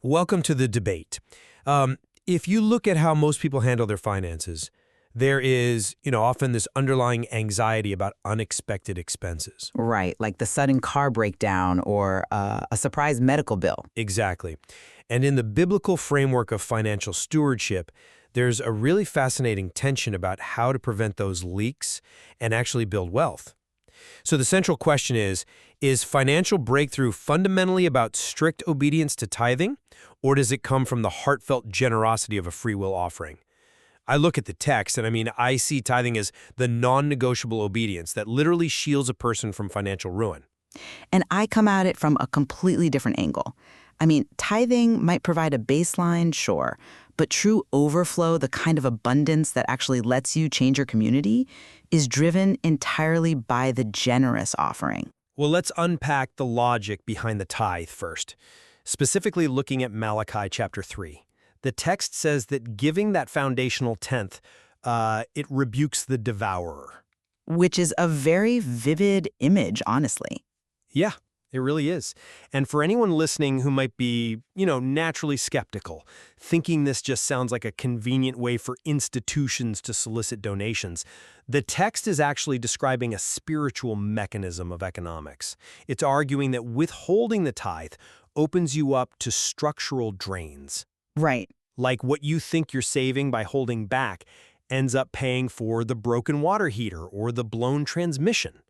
Welcome to the debate. If you look at how most people handle their finances, there is, often this underlying anxiety about unexpected expenses. Right, like the sudden car breakdown or a surprise medical bill. Exactly. And in the biblical framework of financial stewardship, there's a really fascinating tension about how to prevent those leaks and actually build wealth. So the central question is financial breakthrough fundamentally about strict obedience to tithing, or does it come from the heartfelt generosity of a free will offering? I look at the text, and I see tithing as the non-negotiable obedience that literally shields a person from financial ruin. And I come at it from a completely different angle. Tithing might provide a baseline, sure, but true overflow, the kind of abundance that actually lets you change your community, is driven entirely by the generous offering. Well, let's unpack the logic behind the tithe first, specifically looking at Malachi chapter 3. The text says that giving that foundational tenth, it rebukes the devourer. Which is a very vivid image, honestly. Yeah, it really is. And for anyone listening who might be, naturally skeptical, thinking this just sounds like a convenient way for institutions to solicit donations, the text is actually describing a spiritual mechanism of economics. It's arguing that withholding the tithe opens you up to structural drains. Right. Like what you think you're saving by holding back ends up paying for the broken water heater or the blown transmission.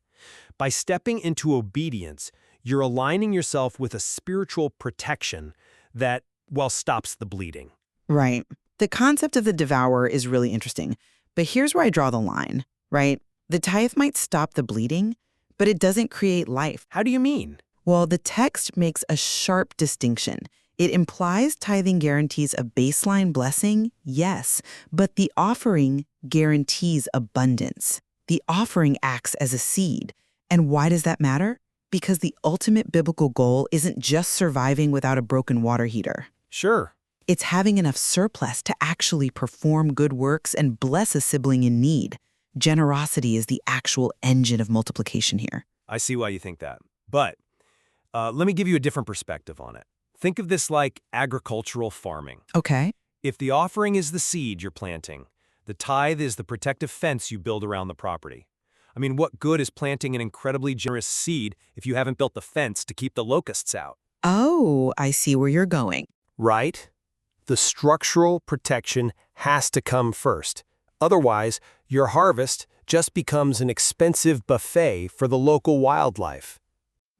By stepping into obedience, you're aligning yourself with a spiritual protection that, stops the bleeding. Right. The concept of the devourer is really interesting. But here's where I draw the line, right? The tithe might stop the bleeding, but it doesn't create life. How do you mean? Well, the text makes a sharp distinction. It implies tithing guarantees a baseline blessing, yes, but the offering guarantees abundance. The offering acts as a seed. And why does that matter? Because the ultimate biblical goal isn't just surviving without a broken water heater. Sure. It's having enough surplus to actually perform good works and bless a sibling in need. Generosity is the actual engine of multiplication here. I see why you think that. But let me give you a different perspective on it. Think of this like agricultural farming. Okay. If the offering is the seed you're planting, the tithe is the protective fence you build around the property. What good is planting an incredibly generous seed if you haven't built the fence to keep the locusts out? Oh, I see where you're going. Right? The structural protection has to come first. Otherwise, your harvest just becomes an expensive buffet for the local wildlife.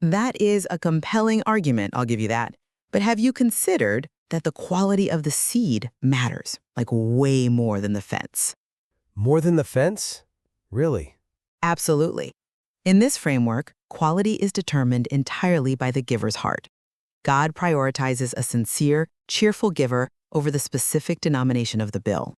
That is a compelling argument, I'll give you that. But have you considered that the quality of the seed matters, like way more than the fence? More than the fence? Really? Absolutely. In this framework, quality is determined entirely by the giver's heart. God prioritizes a sincere, cheerful giver over the specific denomination of the bill.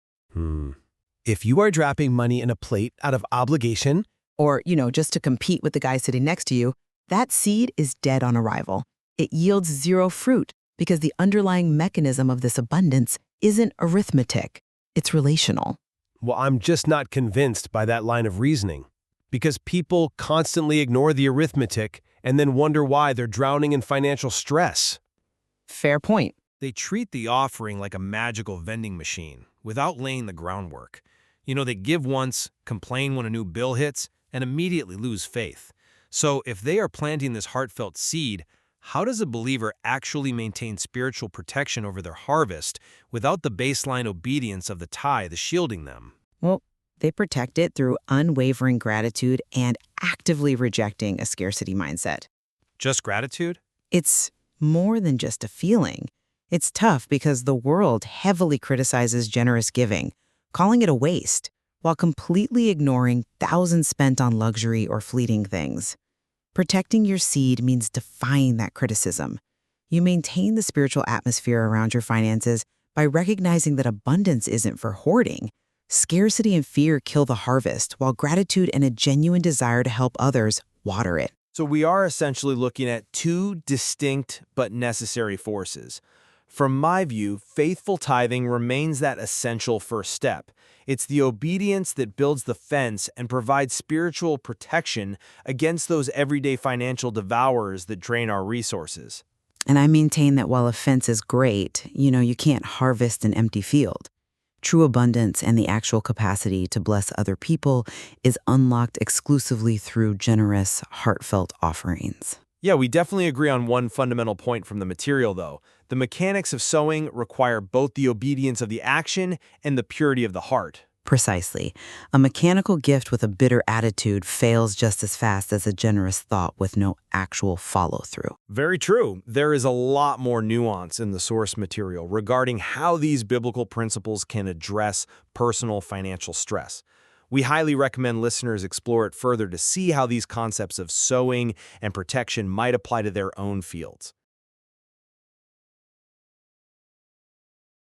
If you are dropping money in a plate out of obligation, Or, just to compete with the guy sitting next to you, that seed is dead on arrival. It yields zero fruit because the underlying mechanism of this abundance isn't arithmetic. It's relational. well, I'm just not convinced by that line of reasoning. Because people constantly ignore the arithmetic and then wonder why they're drowning in financial stress. Fair point. They treat the offering like a magical vending machine without laying the groundwork. They give once, complain when a new bill hits, and immediately lose faith. So if they are planting this heartfelt seed, how does a believer actually maintain spiritual protection over their harvest without the baseline obedience of the tithe shielding them? Well, they protect it through unwavering gratitude and actively rejecting a scarcity mindset. Just gratitude? It's more than just a feeling. It's tough because the world heavily criticizes generous giving, calling it a waste, while completely ignoring thousands spent on luxury or fleeting things. Protecting your seed means defying that criticism. You maintain the spiritual atmosphere around your finances by recognizing that abundance isn't for hoarding. Scarcity and fear kill the harvest, while gratitude and a genuine desire to help others water it. So we are essentially looking at two distinct but necessary forces. From my view, faithful tithing remains that essential first step. It's the obedience that builds the fence and provides spiritual protection against those everyday financial devourers that drain our resources. And I maintain that while a fence is great, you can't harvest an empty field. True abundance and the actual capacity to bless other people is unlocked exclusively through generous, heartfelt offerings. Yeah, we definitely agree on one fundamental point from the material, though. The mechanics of sowing require both the obedience of the action and the purity of the heart. Precisely. A mechanical gift with a bitter attitude fails just as fast as a generous thought with no actual follow-through. Very true. There is a lot more nuance in the source material regarding how these biblical principles can address personal financial stress. We highly recommend listeners explore it further to see how these concepts of sowing and protection might apply to their own fields.